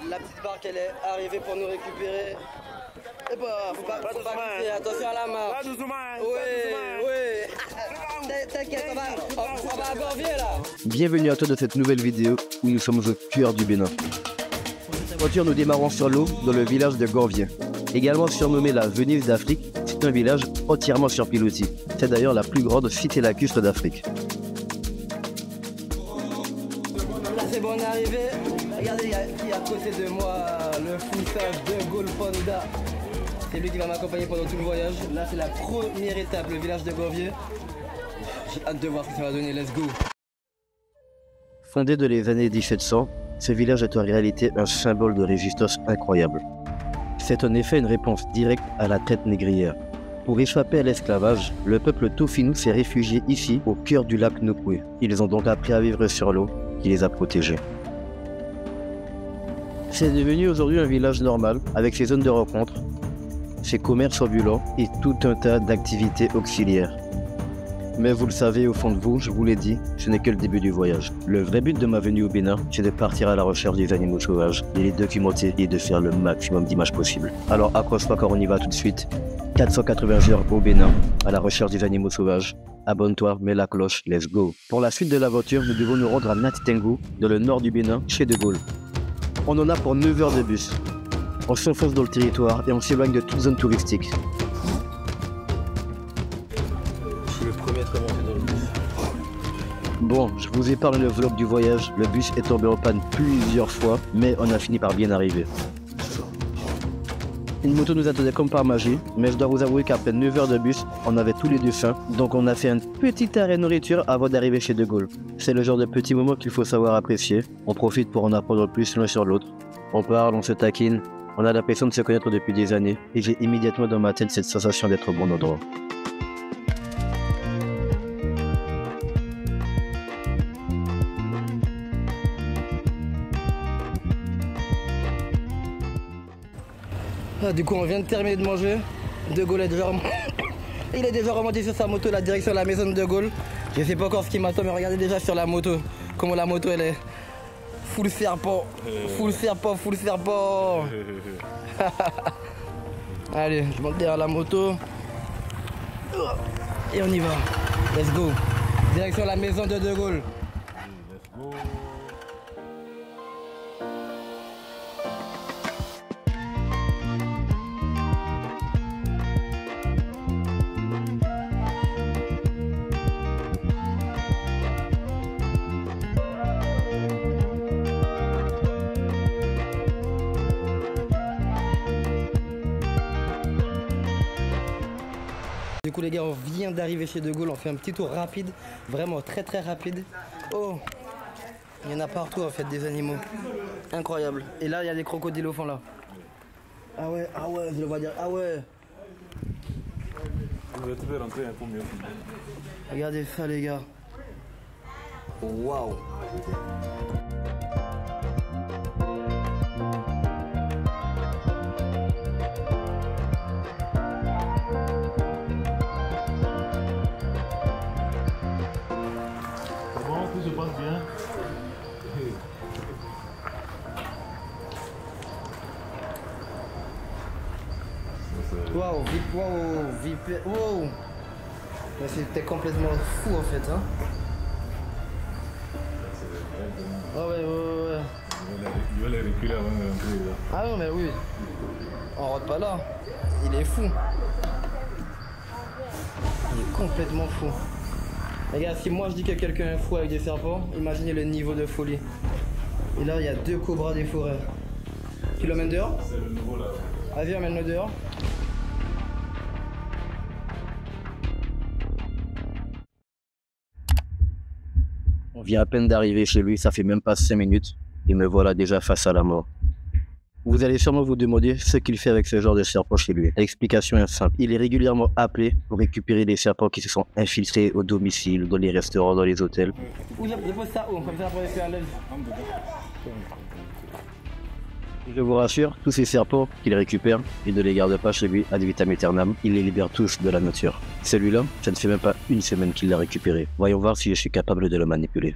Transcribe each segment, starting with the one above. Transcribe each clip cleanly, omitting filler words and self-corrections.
La petite barque elle est arrivée pour nous récupérer. Et bah, faut pas quitter, attention à la marche. Oui. T'inquiète, on va à Gorvier là. Bienvenue à toi dans cette nouvelle vidéo où nous sommes au cœur du Bénin. Cette voiture, nous démarrons sur l'eau dans le village de Gorvier. Également surnommé la Venise d'Afrique, c'est un village entièrement sur pilotis. C'est d'ailleurs la plus grande cité lacustre d'Afrique. Là c'est bon, on est arrivé. Regardez, il y a à côté de moi le foussage de Golfonda. C'est lui qui va m'accompagner pendant tout le voyage. Là c'est la première étape, le village de Gorvier. J'ai hâte de voir ce que ça va donner, let's go. Fondé dans les années 1700, ce village est en réalité un symbole de résistance incroyable. C'est en effet une réponse directe à la traite négrière. Pour échapper à l'esclavage, le peuple Tofinou s'est réfugié ici, au cœur du lac Nokoué. Ils ont donc appris à vivre sur l'eau qui les a protégés. C'est devenu aujourd'hui un village normal, avec ses zones de rencontre, ses commerces ambulants et tout un tas d'activités auxiliaires. Mais vous le savez au fond de vous, je vous l'ai dit, ce n'est que le début du voyage. Le vrai but de ma venue au Bénin, c'est de partir à la recherche des animaux sauvages, de les documenter et de faire le maximum d'images possibles. Alors accroche-toi car on y va tout de suite. 480 heures au Bénin, à la recherche des animaux sauvages. Abonne-toi, mets la cloche, let's go. Pour la suite de l'aventure, nous devons nous rendre à Natitengo, dans le nord du Bénin, chez De Gaulle. On en a pour 9 heures de bus. On s'enfonce dans le territoire et on s'éloigne de toute zone touristique. Bon, je vous épargne le vlog du voyage, le bus est tombé en panne plusieurs fois, mais on a fini par bien arriver. Une moto nous attendait comme par magie, mais je dois vous avouer qu'après 9 heures de bus, on avait tous les deux faim, donc on a fait un petit arrêt nourriture avant d'arriver chez De Gaulle. C'est le genre de petit moment qu'il faut savoir apprécier, on profite pour en apprendre plus l'un sur l'autre. On parle, on se taquine, on a l'impression de se connaître depuis des années, et j'ai immédiatement dans ma tête cette sensation d'être au bon endroit. Ah, du coup on vient de terminer de manger. De Gaulle est déjà il est déjà remonté sur sa moto, la direction de la maison de De Gaulle. Je sais pas encore ce qui m'attend, mais regardez déjà sur la moto comment la moto elle est full serpent. Full serpent, full serpent. Allez, je monte derrière la moto. Et on y va. Let's go. Direction la maison de Gaulle. Let's go. Du coup les gars, on vient d'arriver chez De Gaulle, on fait un petit tour rapide, vraiment très rapide. Oh, il y en a partout en fait des animaux, incroyable. Et là il y a des crocodiles au fond là. Ah ouais, je le vois dire, ah ouais. Tu peux rentrer un peu mieux. Regardez ça les gars. Waouh. Tout se passe bien. Waouh, wow. C'était complètement fou en fait hein. Ah ouais. Il va les reculer avant de rentrer là. Ah non mais oui. On rentre pas là. Il est fou. Il est complètement fou. Les gars, si moi je dis que quelqu'un est fou avec des serpents, imaginez le niveau de folie. Et là, il y a 2 cobras des forêts. Tu l'emmènes dehors? C'est le nouveau là. Vas-y, emmène-le dehors. On vient à peine d'arriver chez lui, ça fait même pas 5 minutes, et me voilà déjà face à la mort. Vous allez sûrement vous demander ce qu'il fait avec ce genre de serpent chez lui. L'explication est simple. Il est régulièrement appelé pour récupérer des serpents qui se sont infiltrés au domicile, dans les restaurants, dans les hôtels. Où je pose ça où? Comme ça après c'est à l'aise. Je vous rassure, tous ces serpents qu'il récupère, il ne les garde pas chez lui ad vitam aeternam, il les libère tous de la nature. Celui-là, ça ne fait même pas une semaine qu'il l'a récupéré. Voyons voir si je suis capable de le manipuler.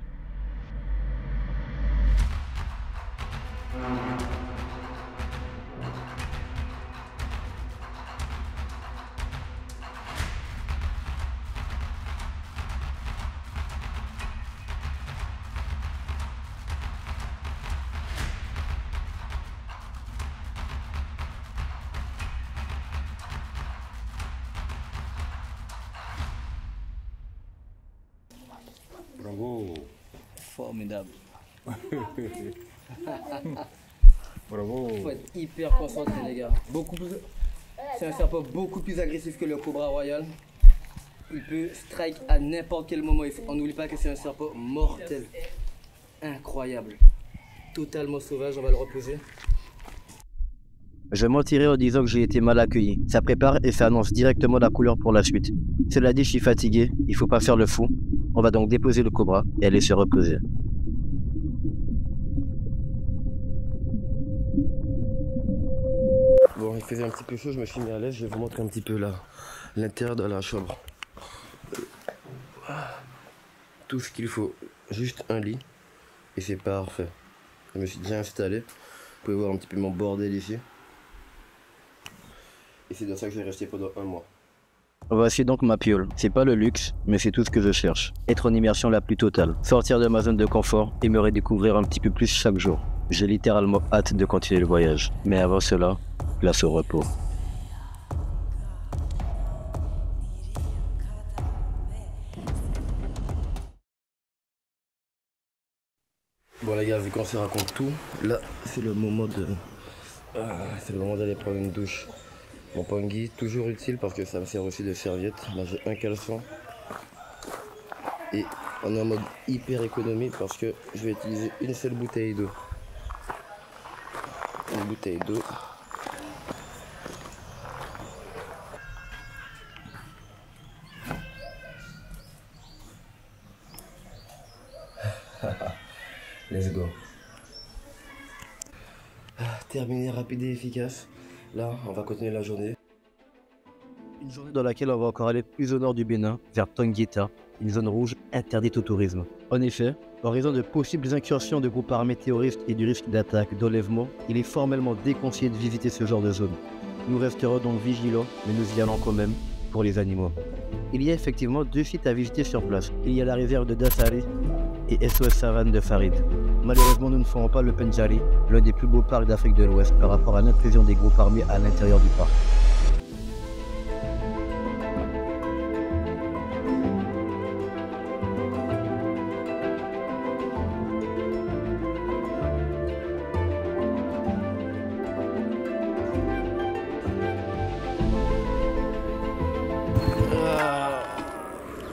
Bravo. Formidable. Bravo. Faut être hyper concentré les gars. C'est un serpent beaucoup plus agressif que le cobra royal. Il peut strike à n'importe quel moment. On n'oublie pas que c'est un serpent mortel. Incroyable. Totalement sauvage, on va le reposer. Je mentirais en disant que j'ai été mal accueilli. Ça prépare et ça annonce directement la couleur pour la suite. Cela dit, je suis fatigué, il faut pas faire le fou. On va donc déposer le cobra et aller se reposer. Bon, il faisait un petit peu chaud, je me suis mis à l'aise. Je vais vous montrer un petit peu l'intérieur de la chambre. Tout ce qu'il faut, juste un lit et c'est parfait. Je me suis déjà installé. Vous pouvez voir un petit peu mon bordel ici. Et c'est dans ça que je vais rester pendant 1 mois. Voici donc ma piole. C'est pas le luxe, mais c'est tout ce que je cherche. Être en immersion la plus totale. Sortir de ma zone de confort et me redécouvrir un petit peu plus chaque jour. J'ai littéralement hâte de continuer le voyage. Mais avant cela, place au repos. Bon les gars, vu qu'on se raconte tout, là c'est le moment d'aller prendre une douche. Mon pangui, toujours utile parce que ça me sert aussi de serviette. Là j'ai un caleçon. Et on est en mode hyper économie parce que je vais utiliser une seule bouteille d'eau. Une bouteille d'eau. Let's go. Terminé, rapide et efficace. Là, on va continuer la journée. Une journée dans laquelle on va encore aller plus au nord du Bénin, vers Tonguéta, une zone rouge interdite au tourisme. En effet, en raison de possibles incursions de groupes armés terroristes et du risque d'attaque, d'enlèvement, il est formellement déconseillé de visiter ce genre de zone. Nous resterons donc vigilants, mais nous y allons quand même pour les animaux. Il y a effectivement 2 sites à visiter sur place. Il y a la réserve de Dassari et SOS Savane de Farid. Malheureusement, nous ne ferons pas le Pendjari, l'un des plus beaux parcs d'Afrique de l'Ouest par rapport à l'intrusion des groupes armés à l'intérieur du parc.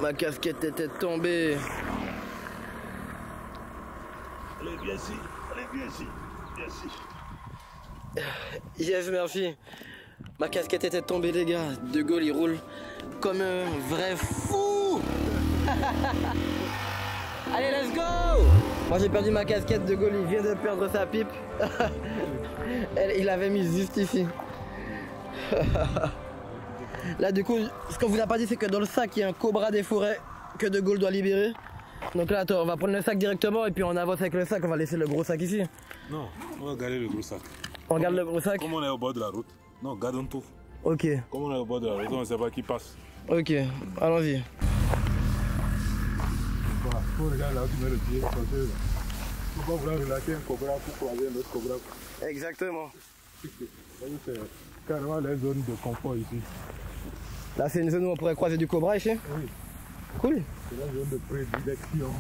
Ma casquette était tombée. Allez, viens ici. Allez, viens ici. Viens ici. Yes, merci. Ma casquette était tombée, les gars. De Gaulle, il roule comme un vrai fou. Allez, let's go. Moi, j'ai perdu ma casquette. De Gaulle, il vient de perdre sa pipe. Il l'avait mise juste ici. Là, du coup, ce qu'on vous a pas dit, c'est que dans le sac, il y a un cobra des forêts que De Gaulle doit libérer. Donc là, attends, on va prendre le sac directement et puis on avance avec le sac. On va laisser le gros sac ici. Non, on va garder le gros sac. On garde le gros sac? Comme on est au bord de la route. Non, gardons tout. Ok. Comme on est au bord de la route, on ne sait pas qui passe. Ok, allons-y. Voilà, faut regarder là où tu mets le pied. Parce que faut pas vouloir relater un cobra pour croiser un autre cobra. Exactement. C'est carrément la zone de confort ici. Là, c'est une zone où on pourrait croiser du cobra ici? Oui. Cool. C'est la zone de prédilection.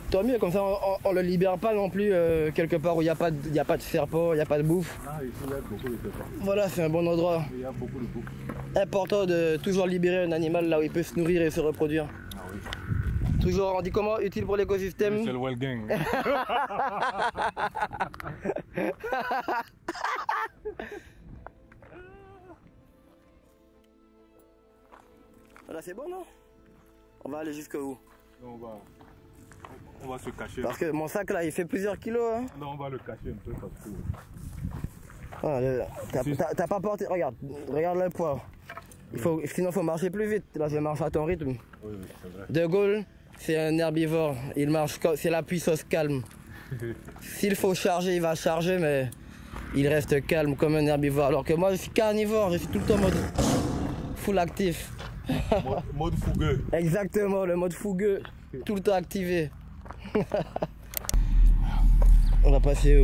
Tant mieux, comme ça on le libère pas non plus quelque part où il n'y a pas de serpent, il n'y a pas de bouffe. Ah, ici il y a beaucoup de serpents. Voilà, c'est un bon endroit. Il y a beaucoup de bouffe. Important de toujours libérer un animal là où il peut se nourrir et se reproduire. Ah oui. Toujours, on dit comment? Utile pour l'écosystème. C'est le well gang. Voilà, c'est bon, non? On va aller jusqu'où? On va se cacher. Parce que mon sac là, il fait plusieurs kilos. Hein. Non, on va le cacher un peu parce que... T'as pas porté. Regarde le poids. Sinon, il faut marcher plus vite. Là, je marche à ton rythme. Oui, c'est vrai. De Gaulle, c'est un herbivore. Il marche, c'est la puissance calme. S'il faut charger, il va charger, mais il reste calme comme un herbivore. Alors que moi, je suis carnivore. Je suis tout le temps mode full actif. Mode fougueux. Exactement, le mode fougueux, tout le temps activé. On va passer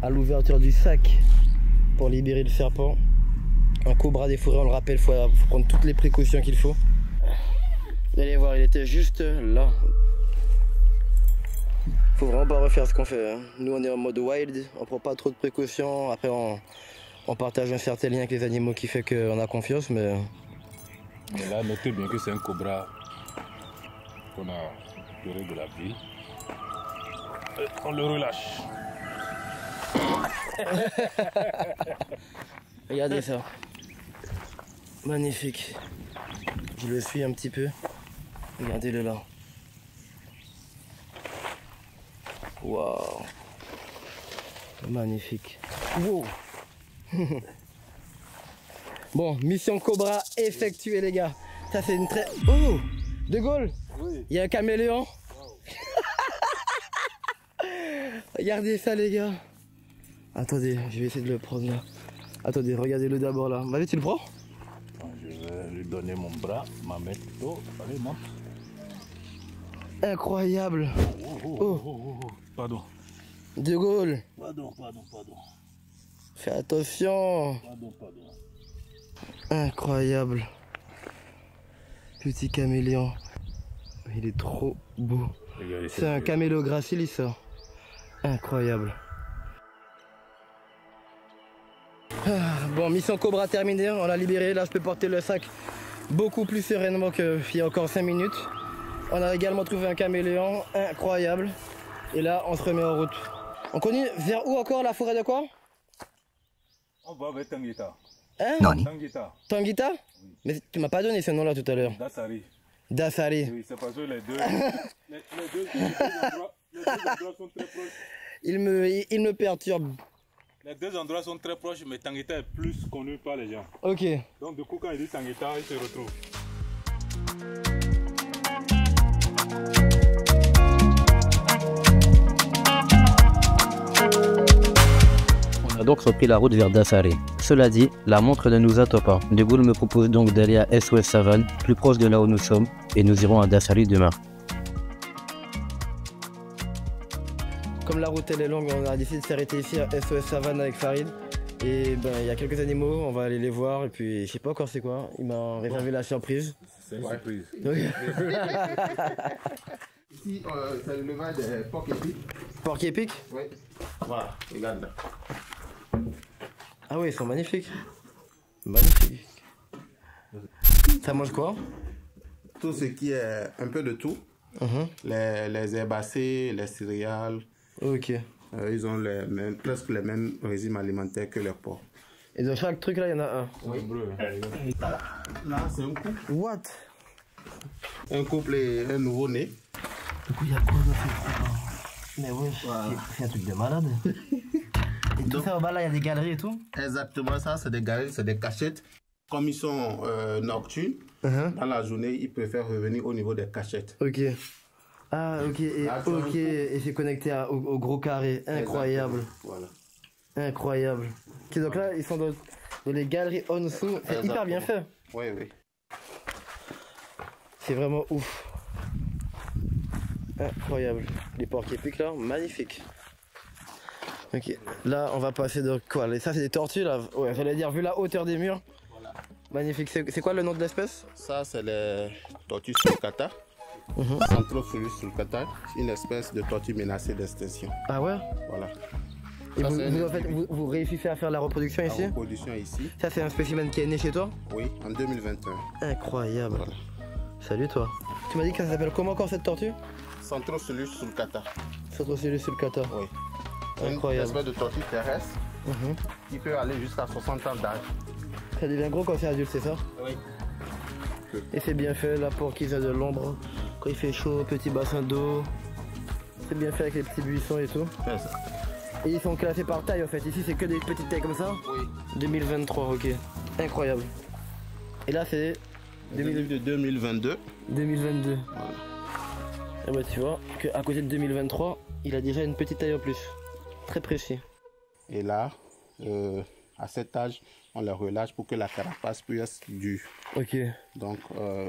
à l'ouverture du sac pour libérer le serpent. Un cobra des forêts, on le rappelle, il faut prendre toutes les précautions qu'il faut. Vous allez voir, il était juste là. Faut vraiment pas refaire ce qu'on fait. Hein. Nous on est en mode wild, on prend pas trop de précautions. Après on partage un certain lien avec les animaux qui fait qu'on a confiance, mais... Mais là, notez bien que c'est un cobra qu'on a tiré de la ville. Et on le relâche. Regardez ça. Magnifique. Je le suis un petit peu. Regardez-le là. Waouh. Magnifique. Wow. Bon, mission Cobra effectuée les gars. Ça c'est une très... Oh, De Gaulle. Oui. Il y a un caméléon. Wow. Regardez ça les gars. Attendez, je vais essayer de le prendre là. Attendez, regardez-le d'abord là. Vas-y, tu le prends? Je vais lui donner mon bras, ma main plutôt. Allez, monte. Incroyable. Oh. Pardon. De Gaulle. Pardon. Fais attention. Pardon. Incroyable. Petit caméléon. Il est trop beau. C'est un camélo gracilis ça. Incroyable. Bon, mission Cobra terminée, on l'a libéré. Là, je peux porter le sac beaucoup plus sereinement qu'il y a encore 5 minutes. On a également trouvé un caméléon incroyable. Et là, on se remet en route. On connaît vers où encore la forêt de quoi? On va vers Tanguita. Hein? Tanguita. Tanguita? Oui. Mais tu m'as pas donné ce nom-là tout à l'heure. Dassari. Dassari. Oui, c'est parce que les deux endroits sont très proches. Il me perturbe. Les deux endroits sont très proches, mais Tanguita est plus connu par les gens. Ok. Donc du coup, quand il dit Tanguita, il se retrouve. On a donc repris la route vers Dassari. Cela dit, la montre ne nous attend pas. De Gaulle me propose donc d'aller à SOS Savane, plus proche de là où nous sommes, et nous irons à Dassari demain. Comme la route elle est longue, on a décidé de s'arrêter ici à SOS Savane avec Farid. Et ben il y a quelques animaux, on va aller les voir et puis je sais pas encore c'est quoi. Il m'a réservé la surprise. C'est une surprise. Ici, c'est le levage des porcs épics. Porcs épics? Oui. Voilà, regarde là. Ah oui, ils sont magnifiques. Magnifiques. Ça mange quoi? Tout ce qui est un peu de tout. Les herbacées, les céréales. Ok. Ils ont presque les mêmes régimes alimentaires que les porcs. Et dans chaque truc là, il y en a un. Oui. Là, c'est un couple. What? Un couple et un nouveau-né. Du coup, il y a quoi d'autre? Mais ouais, c'est un truc de malade. Et tout ça, au bas là, il y a des galeries et tout? Exactement ça, c'est des galeries, c'est des cachettes. Comme ils sont nocturnes, dans la journée, ils préfèrent revenir au niveau des cachettes. Ok. Ah, ok. Et c'est connecté au gros carré. Incroyable. Voilà. Incroyable. Ok, donc là, ils sont dans les galeries en dessous. C'est hyper bien fait. Oui. C'est vraiment ouf. Incroyable. Les porcs épics là, magnifiques. Ok, là on va passer de quoi? Ça c'est des tortues là? Ouais, j'allais dire, vu la hauteur des murs. Voilà. Magnifique. C'est quoi le nom de l'espèce? Ça c'est les tortues sulcata. Centropholis sulcata, une espèce de tortue menacée d'extinction. Ah ouais? Voilà. Et vous réussissez à faire la reproduction ici? La reproduction ici. Ça c'est un spécimen qui est né chez toi? Oui, en 2021. Incroyable. Voilà. Salut toi. Tu m'as dit que ça s'appelle comment encore cette tortue? Centropholis sulcata. Centropholis sulcata. Oui. Incroyable. Une espèce de tortue terrestre qui peut aller jusqu'à 60 ans d'âge. Ça devient gros quand c'est adulte, c'est ça? Oui. Et c'est bien fait là pour qu'ils aient de l'ombre. Quand il fait chaud, petit bassin d'eau. C'est bien fait avec les petits buissons et tout. C'est ça. Et ils sont classés par taille en fait. Ici c'est que des petites tailles comme ça? Oui. 2023, ok. Incroyable. Et là c'est... De 2022. 2022. Voilà. Et bah tu vois qu'à côté de 2023, il a déjà une petite taille en plus. Très précis. Et là, à cet âge, on les relâche pour que la carapace puisse être dure. Ok. Donc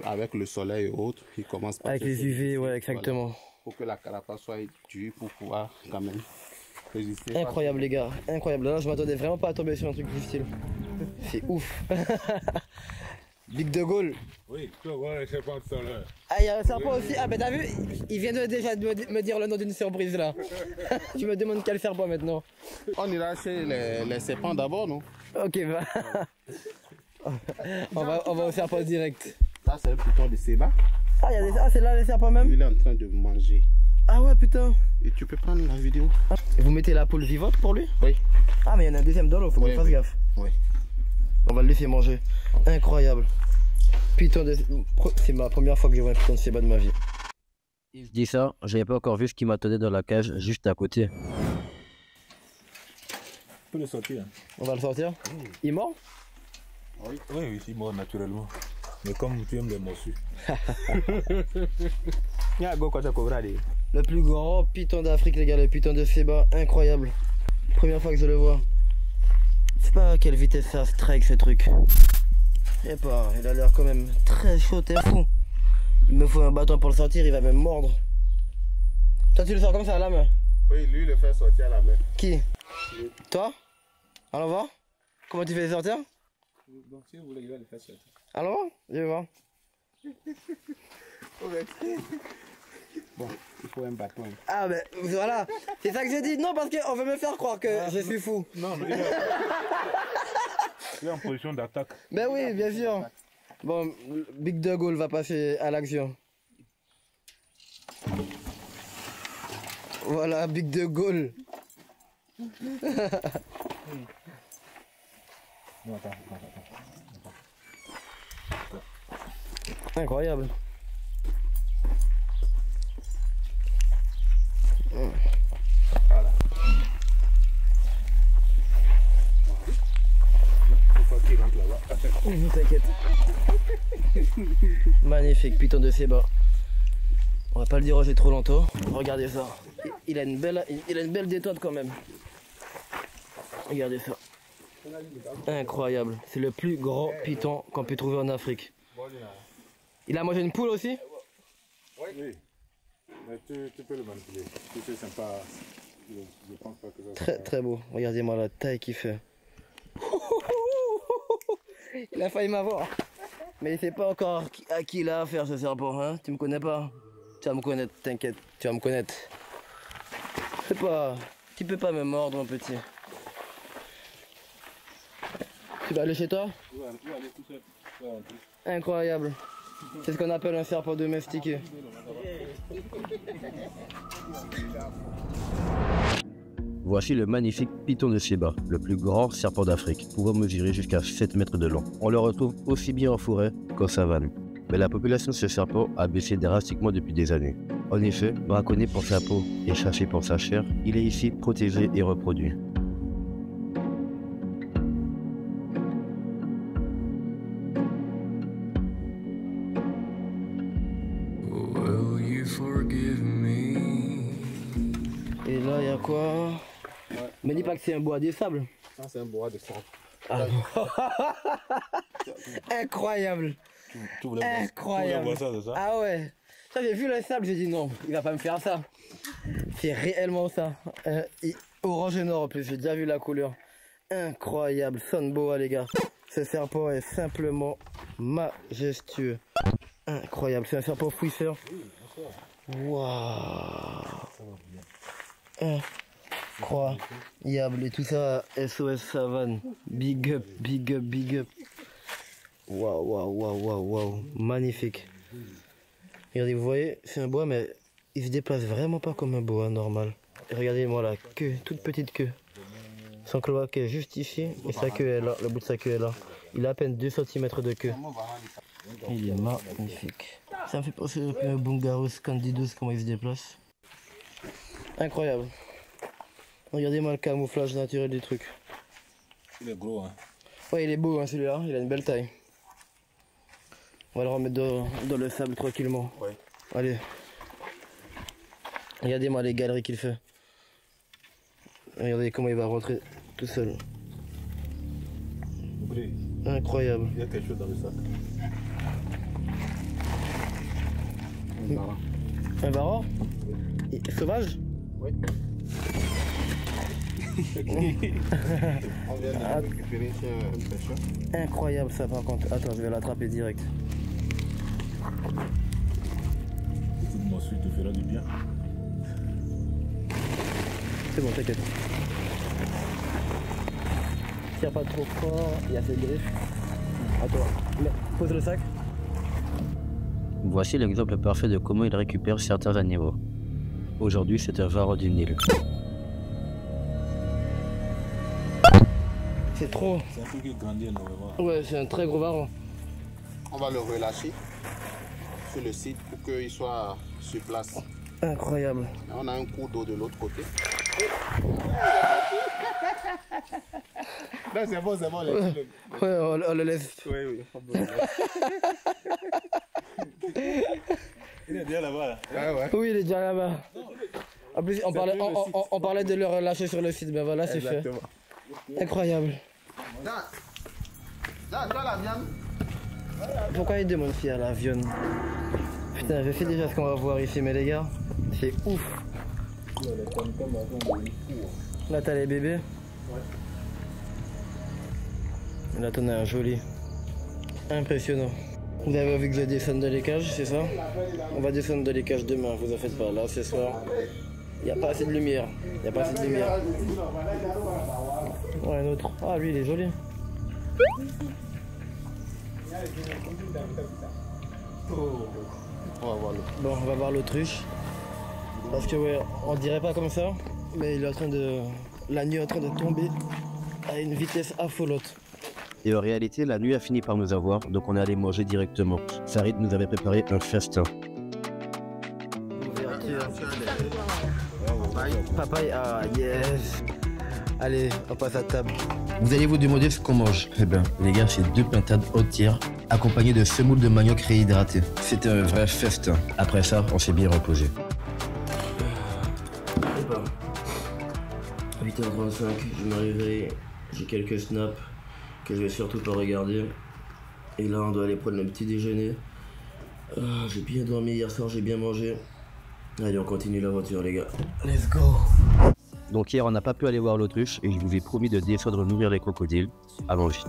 avec le soleil et autres, ils commencent par... Avec les UV, ouais exactement. Voilà. Pour que la carapace soit dure pour pouvoir quand même résister. Incroyable les gars, incroyable. Là je m'attendais vraiment pas à tomber sur un truc difficile. C'est ouf. Big de Gaulle. Oui, tu vas voir les serpents tout à l'heure. Ah, il y a un serpent aussi. Ah, ben t'as vu, il vient déjà de me dire le nom d'une surprise là. Tu me demandes quel serpent maintenant. On ira chez les serpents d'abord, non? Ok, bah. on va au serpent direct. Ça, c'est le piton de Seba. Ah, c'est là les serpents même? Il est en train de manger. Ah ouais, putain. Et tu peux prendre la vidéo? Et vous mettez la poule vivante pour lui? Oui. Ah, mais il y en a un deuxième dans l'eau, faut qu'on fasse gaffe. Oui. On va le laisser manger. Incroyable. Python de... C'est ma première fois que je vois un python de Seba de ma vie. Et je dis ça, j'avais pas encore vu ce qui m'attendait dans la cage juste à côté. Tu peux le sortir. On va le sortir? Il est mort? Oui, oui, il est mort naturellement. Mais comme tu aimes les morsures. Le plus grand python d'Afrique, les gars, le python de Seba, incroyable. Première fois que je le vois. Je sais pas à quelle vitesse ça strike ce truc. Je sais pas, il a l'air quand même très chaud, t'es fou. Il me faut un bâton pour le sortir, il va même mordre. Toi tu le sors comme ça à la main? Oui, lui, il le fait sortir à la main. Qui? Toi? Allons voir. Comment tu fais les sortir? Donc si vous voulez, il va le faire sortir. Allons voir, je vais voir. Bon, il faut un bâton. Ah ben voilà, c'est ça que j'ai dit. Non, parce qu'on veut me faire croire que je suis fou. Non, mais il est en position d'attaque. Ben oui, bien sûr. Bon, Big de Gaulle va passer à l'action. Voilà, Big de Gaulle. Non, attends. Incroyable. Voilà. Faut pas qu'il rentre là-bas. T'inquiète. Magnifique, python de Seba. On va pas le déroger trop longtemps. Regardez ça. Il a une belle détente quand même. Regardez ça. Incroyable. C'est le plus grand python qu'on peut trouver en Afrique. Il a mangé une poule aussi? Oui. Mais tu peux le manipuler. C'est sympa. Je pense pas que ça Très très beau. Regardez-moi la taille qu'il fait. Il a failli m'avoir. Mais il sait pas encore à qui il a affaire ce serpent, hein? Tu me connais pas? Tu vas me connaître, t'inquiète, tu vas me connaître. Je sais pas, tu peux pas me mordre mon petit. Tu vas aller chez toi? Je vais aller tout seul. Incroyable. C'est ce qu'on appelle un serpent domestiqué. Voici le magnifique python de Seba, le plus grand serpent d'Afrique, pouvant mesurer jusqu'à 7 mètres de long. On le retrouve aussi bien en forêt qu'en savane. Mais la population de ce serpent a baissé drastiquement depuis des années. En effet, braconné pour sa peau et chassé pour sa chair, il est ici protégé et reproduit. Et là, il y a quoi? Me dis pas que c'est un bois de sable. Ça, c'est un bois de sable. Ah. Incroyable. Incroyable. Ah ouais. Ça, j'ai vu le sable, j'ai dit non, il va pas me faire ça. C'est réellement ça. Orange et noir en plus, j'ai déjà vu la couleur. Incroyable, sonne boa les gars. Ce serpent est simplement majestueux. Incroyable, c'est un serpent fouisseur. Waouh. Incroyable. Et tout ça, SOS Savane. Big up, big up, big up. Waouh, waouh, waouh, waouh, waouh. Magnifique. Regardez, vous voyez, c'est un boa, mais il se déplace vraiment pas comme un boa normal. Regardez-moi la queue, toute petite queue. Son cloaque est juste ici, et sa queue est là, le bout de sa queue est là. Il a à peine 2 cm de queue. Il est magnifique. Ça me fait penser un peu à un Bungarus candidus, comment il se déplace. Incroyable. Regardez-moi le camouflage naturel du truc. Il est gros, hein. Ouais, il est beau, hein, celui-là, il a une belle taille. On va le remettre dans le sable tranquillement. Ouais. Allez. Regardez-moi les galeries qu'il fait. Regardez comment il va rentrer tout seul. Oui. Incroyable. Il y a quelque chose dans le sac. Un varan? Sauvage? Oui. On vient de récupérer chez un pêcheur. Incroyable ça par contre. Attends, je vais l'attraper direct. Petite morsure te fera du bien. C'est bon, t'inquiète. Tire pas trop fort, il y a ses griffes. Attends, pose le sac. Voici l'exemple parfait de comment il récupère certains animaux. Aujourd'hui, c'est un varro du Nil. C'est trop. C'est un truc qui grandit énormément. Ouais, c'est un très gros varro. On va le relâcher sur le site pour qu'il soit sur place. Incroyable. On a un cours d'eau de l'autre côté. Non, c'est bon, c'est bon. Ouais, on le laisse. Oui, oui. Il est bien là-bas. Là. Ouais, ouais. Oui, il est déjà là-bas. En plus, on parlait de le relâcher sur le site. Ben voilà, c'est fait. Exactement. Incroyable. Là, tu vois la viande? Pourquoi il demande s'il y a la viande? Putain, je sais déjà ce qu'on va voir ici, mais les gars, c'est ouf. Là, t'as les bébés. Ouais. Là, t'en as un joli. Impressionnant. Vous avez vu que je descends de les cages, c'est ça? On va descendre de les cages demain, vous en faites pas. Là, ce soir, il n'y a pas assez de lumière. Il n'y a pas assez de lumière. Ouais, un autre. Ah, lui, il est joli. Bon, on va voir l'autruche. Parce que, ouais, on dirait pas comme ça, mais il est en train de. La nuit est en train de tomber à une vitesse affolante. Et en réalité, la nuit a fini par nous avoir, donc on est allé manger directement. Sarit nous avait préparé un festin. Papaye, ah yes. Allez, on passe à table. Vous allez vous demander ce qu'on mange. Eh ben, les gars, c'est 2 pintades entières, accompagnées de semoule de manioc réhydraté. C'était un vrai festin. Après ça, on s'est bien reposé. 8h35, je me réveille, j'ai quelques snaps que je vais surtout pas regarder. Et là, on doit aller prendre le petit déjeuner. J'ai bien dormi hier soir, j'ai bien mangé. Allez, on continue l'aventure, les gars. Let's go. Donc hier, on n'a pas pu aller voir l'autruche et je vous ai promis de descendre nourrir les crocodiles. Allons-y.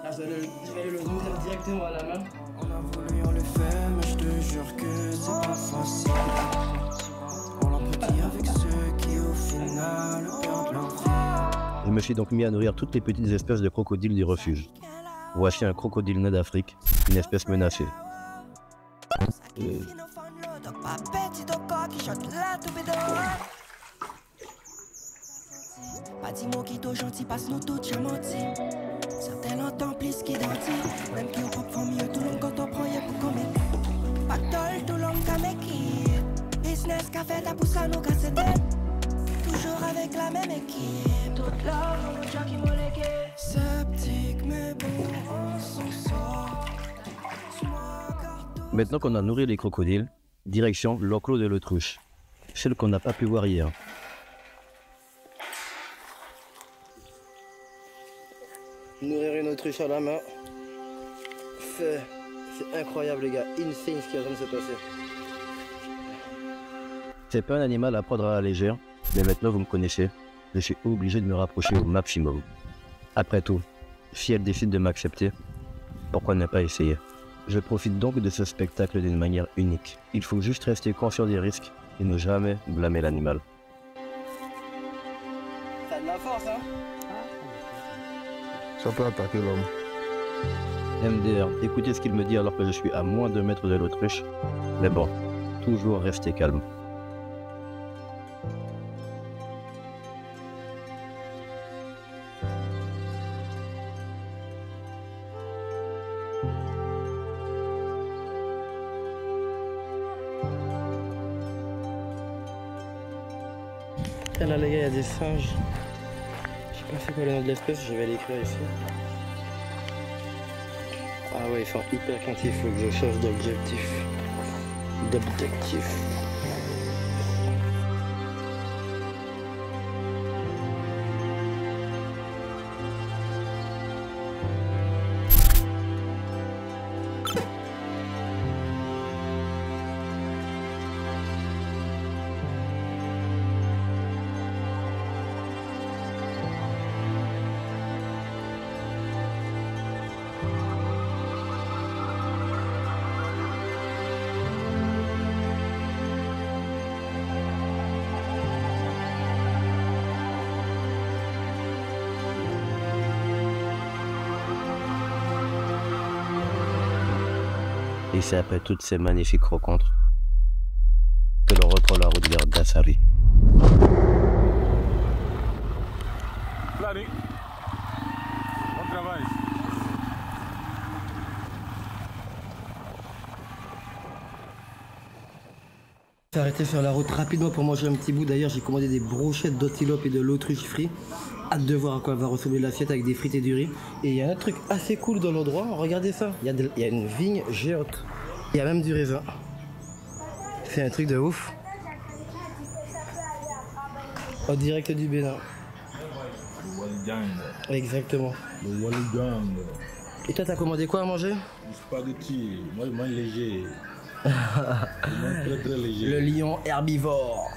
Là, je vais aller le nourrir directement à la main. On a voulu, on le fait, mais je te jure que c'est pas facile. On l'entretient avec ceux qui au final perdent leur vie. Je me suis donc mis à nourrir toutes les petites espèces de crocodiles du refuge. Voici un crocodile nain d'Afrique, une espèce menacée. Pas dit mot qui t'au gentil, passe nous tout j'ai menti. Certains l'entendent plus qu'ils dentifs. Même qui au propre famille, tout le monde quand on prend y'a pour commettre. Pas de tout le monde qu'à m'équipe. Business qu'a fait ta pousse à nous casser tête. Toujours avec la même équipe. Toute l'heure, on nous dit qui m'a légué. Sceptique, mais bon, on s'en sort. Maintenant qu'on a nourri les crocodiles, direction l'enclos de l'autruche, celle qu'on n'a pas pu voir hier. Nourrir une autruche à la main. C'est incroyable, les gars. Insane ce qui vient de se passer. C'est pas un animal à prendre à la légère, mais maintenant vous me connaissez, je suis obligé de me rapprocher au maximum. Après tout, si elle décide de m'accepter, pourquoi ne pas essayer? Je profite donc de ce spectacle d'une manière unique. Il faut juste rester conscient des risques et ne jamais blâmer l'animal. Ça a de la force, hein? Ça peut attaquer l'homme. MDR, écoutez ce qu'il me dit alors que je suis à moins de mètres de l'autruche. Mais bon, toujours rester calme. Et là, les gars, il y a des singes. Je sais pas c'est quoi le nom de l'espèce, je vais l'écrire ici. Ah ouais, ils sont hyper craintifs, il faut que je change d'objectif. Et c'est après toutes ces magnifiques rencontres que l'on reprend la route vers Dasari. Flari, on travaille. J'ai arrêté sur la route rapidement pour manger un petit bout. D'ailleurs, j'ai commandé des brochettes d'antilope et de l'autruche frit. Hâte de voir à quoi va ressembler l'assiette avec des frites et du riz. Et il y a un truc assez cool dans l'endroit. Regardez ça. Il y a une vigne géante. Il y a même du raisin. C'est un truc de ouf. En direct du Bénin. Exactement. Le Waligang. Et toi, t'as commandé quoi à manger? Du spaghetti. Moi, je mange léger. Je mange très très léger. Le lion herbivore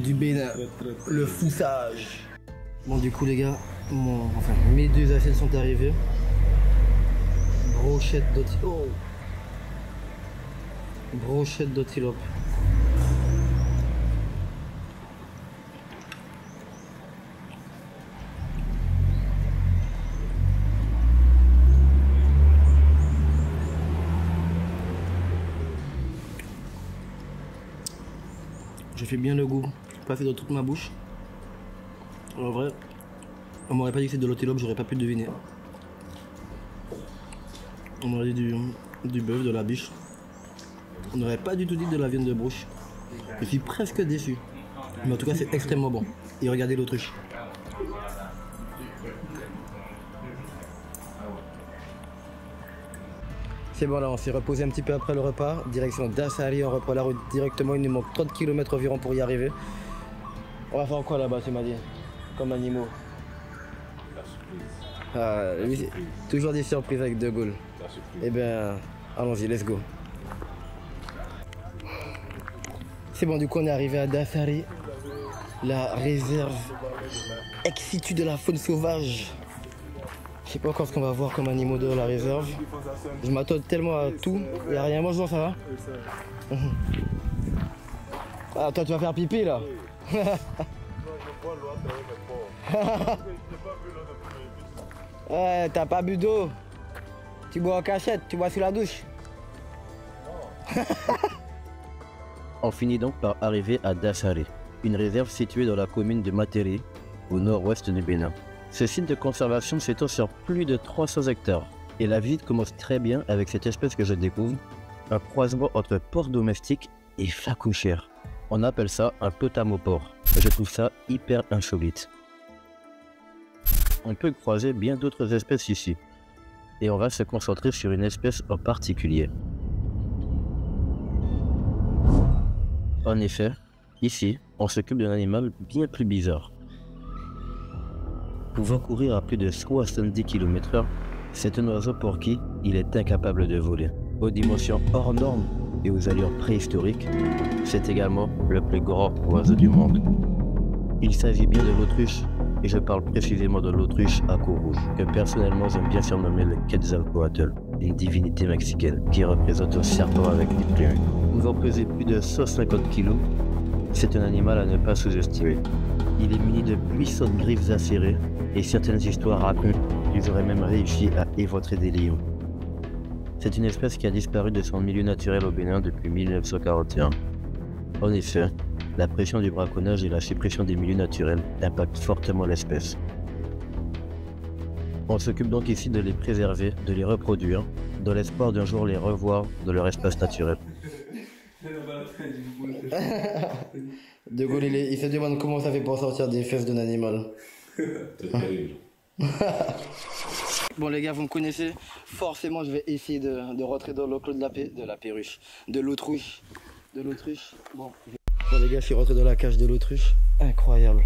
du Bénin. Très, Le foussage. Bon, du coup, les gars, mes deux assiettes sont arrivées. Brochette d'antilope. Oh. Brochette d'antilope. J'ai fait bien le goût, pas fait dans toute ma bouche. En vrai, on m'aurait pas dit que c'est de l'antilope, j'aurais pas pu deviner. On m'aurait dit du bœuf, de la biche. On n'aurait pas du tout dit de la viande de brouche. Je suis presque déçu. Mais en tout cas, c'est extrêmement bon. Et regardez l'autruche. C'est bon, là on s'est reposé un petit peu après le repas. Direction Dasari, on reprend la route directement. Il nous manque 30 km environ pour y arriver. On va faire quoi là-bas, tu m'as dit? Comme animaux. Ah, oui, toujours des surprises avec De Gaulle. Eh bien, allons-y, let's go. C'est bon, du coup on est arrivé à Dasari, la réserve ex-situ de la faune sauvage. Je sais pas encore ce qu'on va voir comme animaux dans la réserve. Je m'attends tellement à tout. Il n'y a rien à manger, ça va? Ah, toi tu vas faire pipi là. Ouais, t'as pas bu d'eau. Tu bois en cachette, tu bois sous la douche. On finit donc par arriver à Dasari, une réserve située dans la commune de Materi, au nord-ouest du Bénin. Ce site de conservation s'étend sur plus de 300 hectares et la visite commence très bien avec cette espèce que je découvre, un croisement entre porc domestique et phacochère. On appelle ça un potamopore. Je trouve ça hyper insolite. On peut croiser bien d'autres espèces ici et on va se concentrer sur une espèce en particulier. En effet, ici, on s'occupe d'un animal bien plus bizarre. Pouvant courir à plus de 70 km/h, c'est un oiseau pour qui il est incapable de voler. Aux dimensions hors normes et aux allures préhistoriques, c'est également le plus grand oiseau du monde. Il s'agit bien de l'autruche, et je parle précisément de l'autruche à cou rouge, que personnellement j'aime bien surnommer le Quetzalcoatl, une divinité mexicaine qui représente un serpent avec des plumes. Pouvant peser plus de 150 kg, c'est un animal à ne pas sous-estimer. Il est muni de puissantes griffes acérées et certaines histoires racontent qu'ils auraient même réussi à éventrer des lions. C'est une espèce qui a disparu de son milieu naturel au Bénin depuis 1941. En effet, la pression du braconnage et la suppression des milieux naturels impactent fortement l'espèce. On s'occupe donc ici de les préserver, de les reproduire, dans l'espoir d'un jour les revoir dans leur espace naturel. De Gaulle, il se demande comment ça fait pour sortir des fesses d'un animal. C'est terrible. Bon les gars, vous me connaissez, forcément je vais essayer de rentrer dans l'enclos de la perruche, de l'autruche. Bon les gars, je suis rentré dans la cage de l'autruche. Incroyable.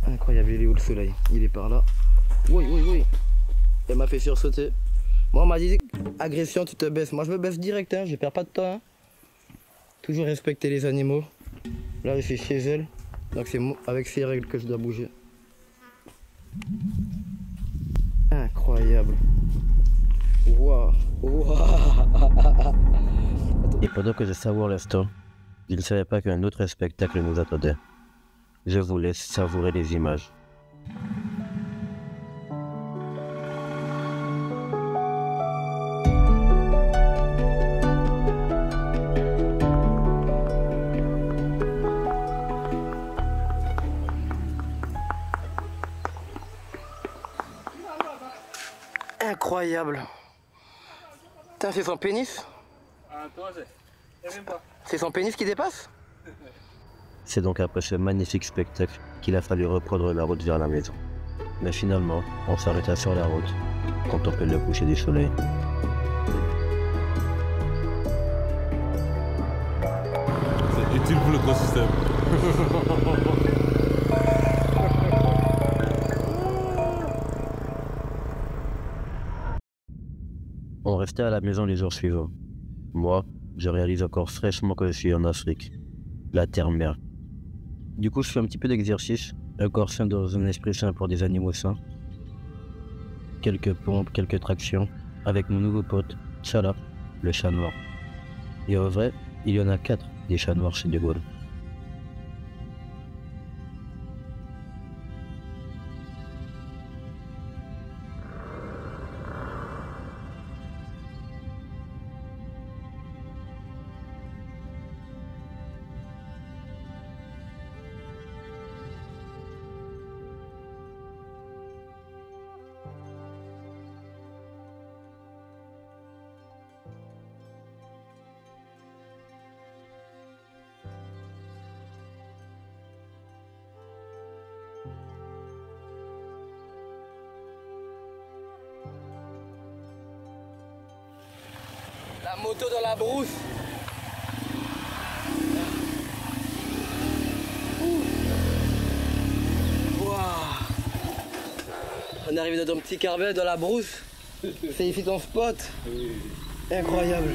Incroyable, il est où le soleil? Il est par là. Oui. Elle m'a fait sursauter. Moi on m'a dit agression, tu te baisses. Moi je me baisse direct, hein, je perds pas de temps. Hein. Toujours respecter les animaux. Là je suis chez elle. Donc c'est avec ces règles que je dois bouger. Incroyable. Waouh. Et pendant que je savoure l'instant, je ne savais pas qu'un autre spectacle nous attendait. Je vous laisse savourer les images. Incroyable. Putain, c'est son pénis? C'est son pénis qui dépasse? C'est donc après ce magnifique spectacle qu'il a fallu reprendre la route vers la maison. Mais finalement, on s'arrêta sur la route, contempler le coucher du soleil. C'est utile pour l'écosystème. On restait à la maison les jours suivants. Moi, je réalise encore fraîchement que je suis en Afrique, la terre-mère. Du coup, je fais un petit peu d'exercice, un corps sain dans un esprit sain pour des animaux sains. Quelques pompes, quelques tractions, avec mon nouveau pote, Tchala, le chat noir. Et en vrai, il y en a 4 des chats noirs chez De Gaulle. La moto dans la brousse. Wow. On est arrivé dans ton petit carbet dans la brousse. C'est ici ton spot. Incroyable.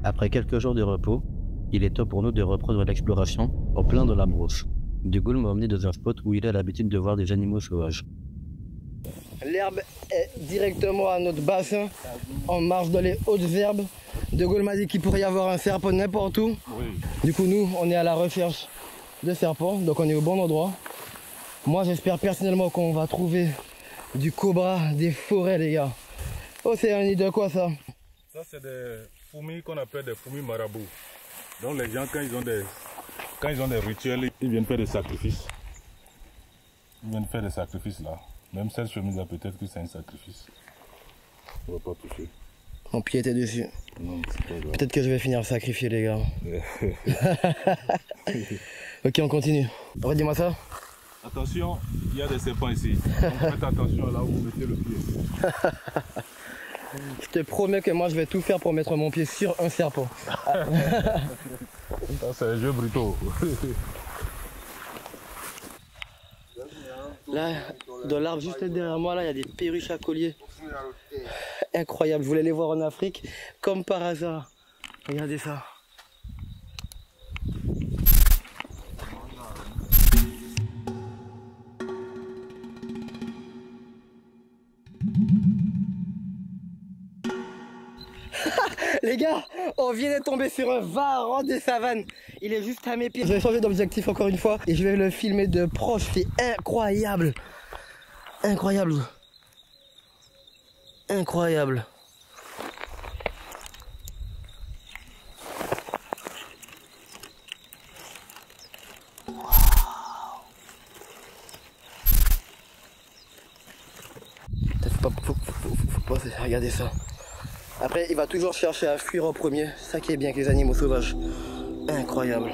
Après quelques jours de repos, il est temps pour nous de reprendre l'exploration en plein dans la brousse. De Gaulle m'a emmené dans un spot où il a l'habitude de voir des animaux sauvages. L'herbe est directement à notre bassin. On marche dans les hautes herbes. De Gaulle m'a dit qu'il pourrait y avoir un serpent n'importe où. Oui. Du coup, nous, on est à la recherche de serpents, donc on est au bon endroit. Moi, j'espère personnellement qu'on va trouver du cobra des forêts, les gars. Oh, c'est un nid de quoi ça? Ça, c'est des fourmis qu'on appelle des fourmis marabouts. Donc, les gens, quand ils ont des rituels, ils viennent faire des sacrifices. Ils viennent faire des sacrifices là. Même cette chemise-là, peut-être que c'est un sacrifice. On va pas toucher. Mon pied était dessus. Non, c'est pas grave. Peut-être que je vais finir sacrifié, les gars. Ok, on continue. Redis-moi ça. Attention, il y a des serpents ici. Donc faites attention là où vous mettez le pied. Je te promets que moi, je vais tout faire pour mettre mon pied sur un serpent. Ça, c'est un jeu brutaux. Là, dans l'arbre juste derrière moi, là, il y a des perruches à collier. Incroyable, je voulais les voir en Afrique, comme par hasard. Regardez ça. Les gars, on vient de tomber sur un varan des savanes. Il est juste à mes pieds. Je vais changer d'objectif encore une fois et je vais le filmer de proche. C'est incroyable. Incroyable. Incroyable. Faut pas regarder ça. Après, il va toujours chercher à fuir en premier. Ça qui est bien avec les animaux sauvages. Incroyable.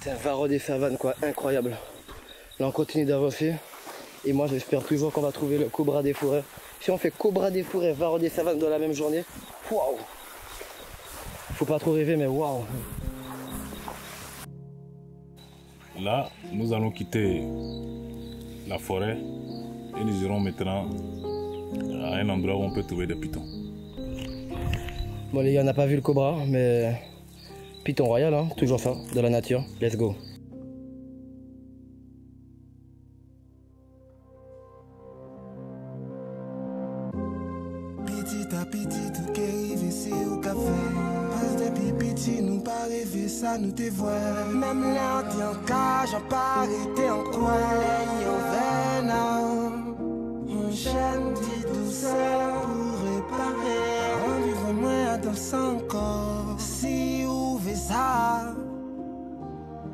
C'est un varro des savanes quoi, incroyable. Là on continue d'avancer et moi j'espère toujours qu'on va trouver le cobra des forêts. Si on fait cobra des forêts, varro des savanes dans la même journée, waouh. Faut pas trop rêver mais waouh. Là, nous allons quitter la forêt et nous irons maintenant à un endroit où on peut trouver des pitons. Bon les gars, on n'a pas vu le cobra mais python royal, hein, toujours ça, de la nature. Let's go. Parce depuis petit, nous pas rêvé ça, nous te voix. Même là, t'es en cage, en Paris, t'es en coin. Yo, on chaîne, dit douceur pour réparer. On vivre moins dans son corps. Si ou fait ça,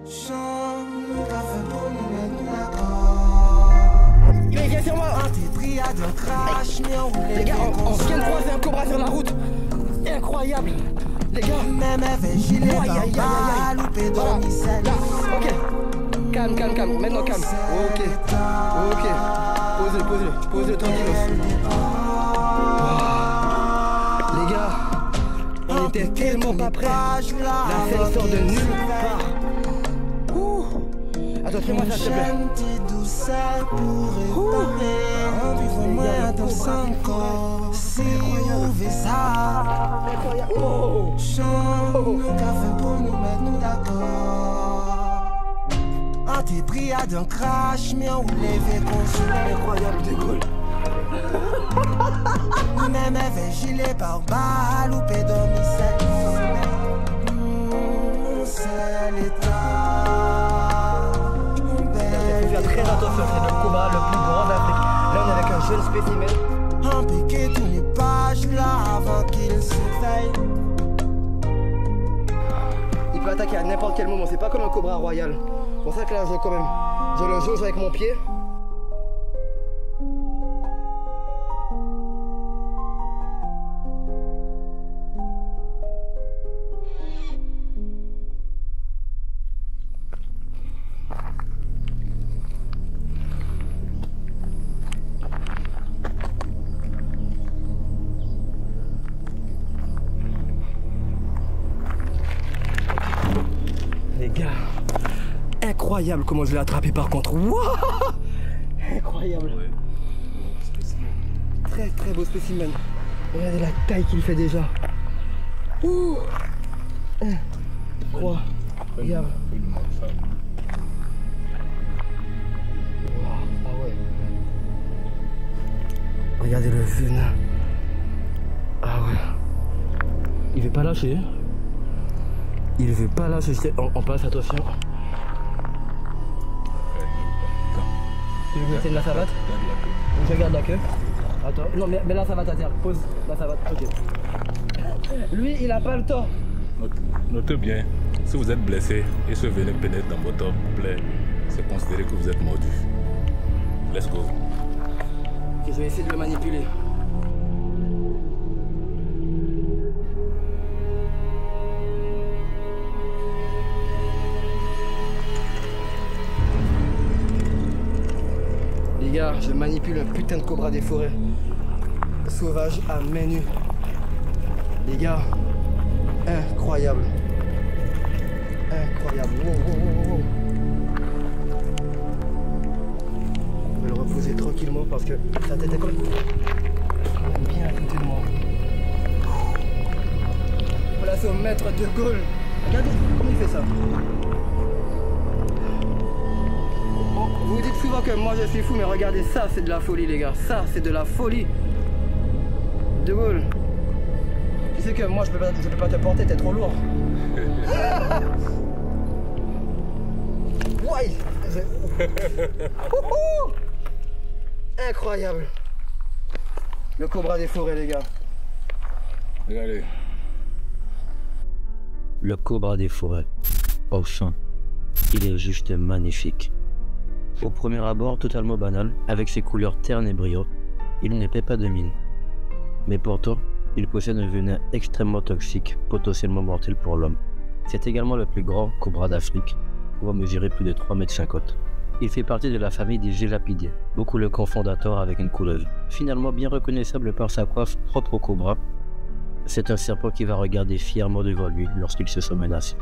chante, nous pas fait pour nous mettre d'accord. Il est sur moi. Les gars, on vient de croiser un cobra sur la route. Incroyable. Les gars. Même avec gilet, loupé dans voilà. Là. Ok. Calme. Maintenant calme. Ok. Pose-le tranquillos. Les gars, on était tellement pas prêts. La scène sort de nulle part. Attends, fais-moi ça, s'il te plaît. Pour réparer, on vivre moins dans son corps. Si on fait ça, chante, nous café pour nous mettre nous d'accord. On t'est pris à d'un crash, mais on lève consulé. Incroyable de Gaulle. Même avec gilet par balle ou pédomicèle. C'est l'état. Très attention, c'est le cobra le plus grand d'Afrique. Là, on est avec un jeune spécimen. Empiquer tous les pages là avant qu'il s'éveille. Il peut attaquer à n'importe quel moment, c'est pas comme un cobra royal. C'est pour ça que là, je le jauge avec mon pied. Les gars, incroyable comment je l'ai attrapé par contre. Wouah, incroyable. Très beau spécimen. Regardez la taille qu'il fait déjà. Ouh. 1, 3, regarde. Wow. Ah ouais. Regardez le venin. Ah ouais. Il veut pas lâcher. Il veut pas lâcher. On passe, attention. Tu veux essayer de la savate? Je garde la queue. Attends, non mais la savate à terre. Pose la savate. Ok. Lui, il a pas le temps. Notez bien, si vous êtes blessé et ce venin pénètre dans votre plaie, c'est considéré que vous êtes mordu. Let's go. Et je vais essayer de le manipuler. Les gars, je manipule un putain de cobra des forêts. Sauvage à main nue. Les gars, incroyable. Incroyable. Wow. On va le reposer tranquillement parce que sa tête est comme bien à côté de moi. Voilà, c'est au maître de Gaulle. Regardez comment il fait ça. Vous dites souvent que moi je suis fou, mais regardez ça, c'est de la folie les gars. Ça, c'est de la folie. De Gaulle. Tu sais que moi je peux pas te porter, t'es trop lourd. Ouais. Incroyable. Le cobra des forêts les gars. Regardez. Le cobra des forêts. Au champ. Il est juste magnifique. Au premier abord, totalement banal, avec ses couleurs ternes et brillantes, il ne paie pas de mine. Mais pourtant, il possède un venin extrêmement toxique, potentiellement mortel pour l'homme. C'est également le plus grand cobra d'Afrique, pouvant mesurer plus de 3,50 m. Il fait partie de la famille des Gélapidiens, beaucoup le confondent à tort avec une couleuvre. Finalement bien reconnaissable par sa coiffe propre au cobra, c'est un serpent qui va regarder fièrement devant lui lorsqu'il se sent menacé.